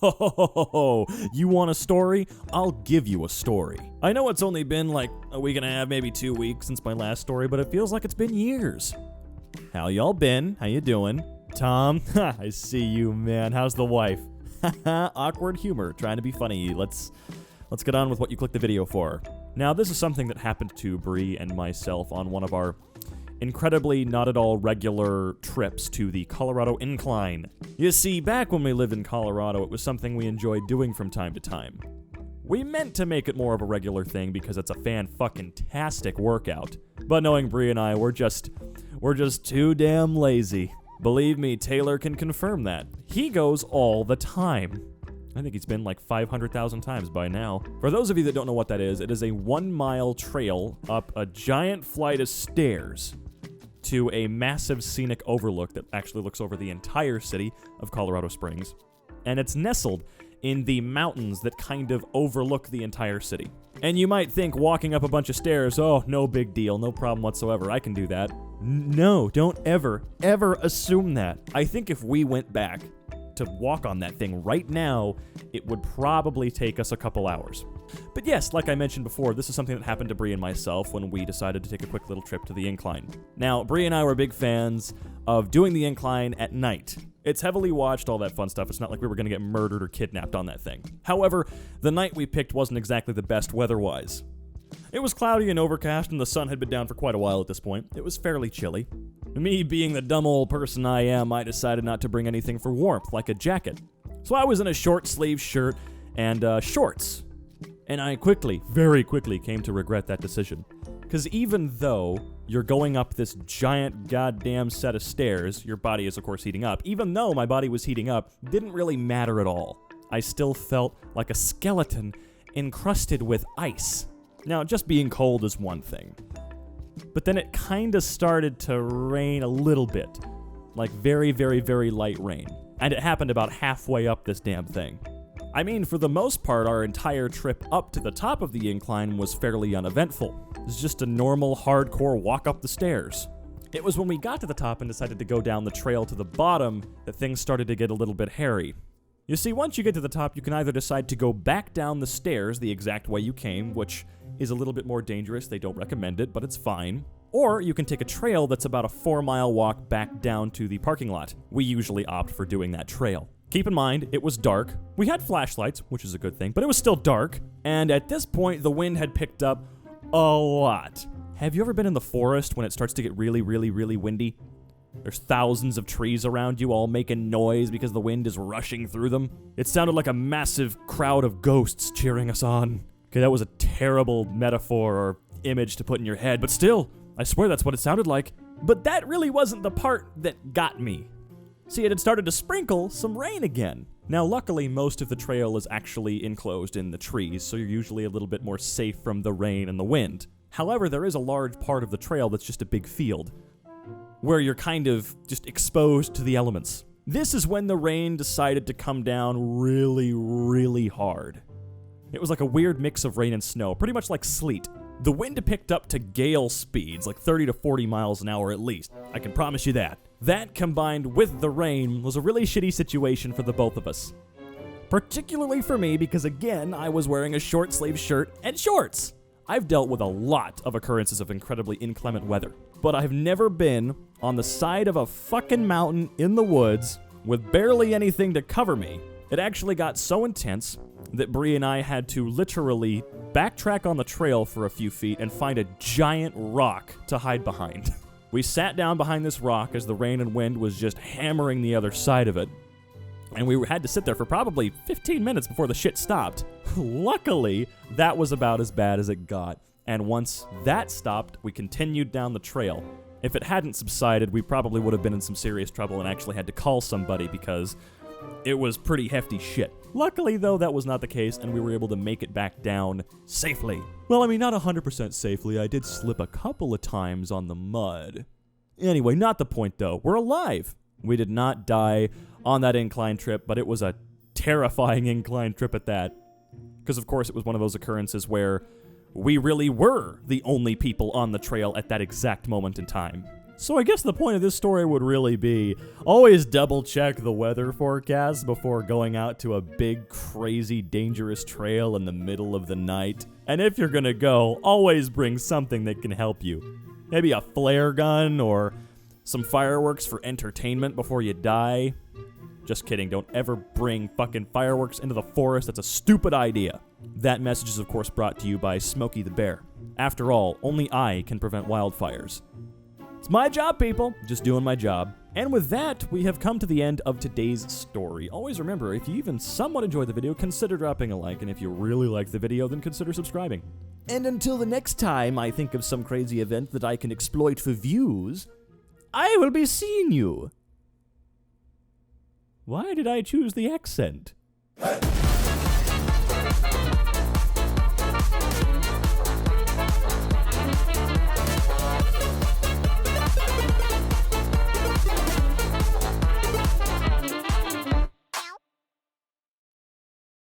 Ho, ho, ho, ho, ho. You want a story? I'll give you a story. I know it's only been like a week and a half, maybe 2 weeks since my last story, but it feels like it's been years. How y'all been? How you doing? Tom? I see you, man. How's the wife? Awkward humor, trying to be funny. Let's get on with what you clicked the video for. Now, this is something that happened to Bree and myself on one of our incredibly not at all regular trips to the Colorado Incline. You see, back when we lived in Colorado, it was something we enjoyed doing from time to time. We meant to make it more of a regular thing because it's a fan-fucking-tastic workout. But knowing Bree and I, we're just too damn lazy. Believe me, Taylor can confirm that. He goes all the time. I think he's been like 500,000 times by now. For those of you that don't know what that is, it is a 1-mile trail up a giant flight of stairs to a massive scenic overlook that actually looks over the entire city of Colorado Springs. And it's nestled in the mountains that kind of overlook the entire city. And you might think walking up a bunch of stairs, oh, no big deal, no problem whatsoever, I can do that. No, don't ever assume that. I think if we went back to walk on that thing right now, it would probably take us a couple hours. But yes, like I mentioned before, this is something that happened to Bree and myself when we decided to take a quick little trip to the incline. Now, Bree and I were big fans of doing the incline at night. It's heavily watched, all that fun stuff. It's not like we were going to get murdered or kidnapped on that thing. However, the night we picked wasn't exactly the best weather-wise. It was cloudy and overcast, and the sun had been down for quite a while at this point. It was fairly chilly. Me being the dumb old person I am, I decided not to bring anything for warmth, like a jacket. So I was in a short-sleeved shirt and shorts. And I very quickly came to regret that decision. Because even though you're going up this giant goddamn set of stairs, your body is of course heating up. Even though my body was heating up, didn't really matter at all. I still felt like a skeleton encrusted with ice. Now, just being cold is one thing. But then it kind of started to rain a little bit. Like very, very, very light rain. And it happened about halfway up this damn thing. I mean, for the most part, our entire trip up to the top of the incline was fairly uneventful. It was just a normal, hardcore walk up the stairs. It was when we got to the top and decided to go down the trail to the bottom that things started to get a little bit hairy. You see, once you get to the top, you can either decide to go back down the stairs the exact way you came, which is a little bit more dangerous. They don't recommend it, but it's fine. Or you can take a trail that's about a 4-mile walk back down to the parking lot. We usually opt for doing that trail. Keep in mind, it was dark. We had flashlights, which is a good thing, but it was still dark. And at this point, the wind had picked up a lot. Have you ever been in the forest when it starts to get really, really, really windy? There's thousands of trees around you all making noise because the wind is rushing through them. It sounded like a massive crowd of ghosts cheering us on. Okay, that was a terrible metaphor or image to put in your head, but still, I swear that's what it sounded like. But that really wasn't the part that got me. See, it had started to sprinkle some rain again. Now, luckily, most of the trail is actually enclosed in the trees, so you're usually a little bit more safe from the rain and the wind. However, there is a large part of the trail that's just a big field, where you're kind of just exposed to the elements. This is when the rain decided to come down really, really hard. It was like a weird mix of rain and snow, pretty much like sleet. The wind picked up to gale speeds, like 30 to 40 miles an hour at least. I can promise you that. That, combined with the rain, was a really shitty situation for the both of us. Particularly for me, because again, I was wearing a short-sleeved shirt and shorts. I've dealt with a lot of occurrences of incredibly inclement weather, but I've never been on the side of a fucking mountain in the woods with barely anything to cover me. It actually got so intense that Bree and I had to literally backtrack on the trail for a few feet and find a giant rock to hide behind. We sat down behind this rock as the rain and wind was just hammering the other side of it, and we had to sit there for probably 15 minutes before the shit stopped. Luckily, that was about as bad as it got, and once that stopped, we continued down the trail. If it hadn't subsided, we probably would have been in some serious trouble and actually had to call somebody because it was pretty hefty shit. Luckily, though, that was not the case, and we were able to make it back down safely. Well, I mean, not 100% safely. I did slip a couple of times on the mud. Anyway, not the point, though. We're alive. We did not die on that incline trip, but it was a terrifying incline trip at that. Because, of course, it was one of those occurrences where we really were the only people on the trail at that exact moment in time. So I guess the point of this story would really be, always double check the weather forecast before going out to a big, crazy, dangerous trail in the middle of the night. And if you're gonna go, always bring something that can help you. Maybe a flare gun or some fireworks for entertainment before you die. Just kidding, don't ever bring fucking fireworks into the forest. That's a stupid idea. That message is of course brought to you by Smokey the Bear. After all, only I can prevent wildfires. It's my job, people. Just doing my job. And with that, we have come to the end of today's story. Always remember, if you even somewhat enjoyed the video, consider dropping a like, and if you really liked the video, then consider subscribing. And until the next time I think of some crazy event that I can exploit for views, I will be seeing you. Why did I choose the accent?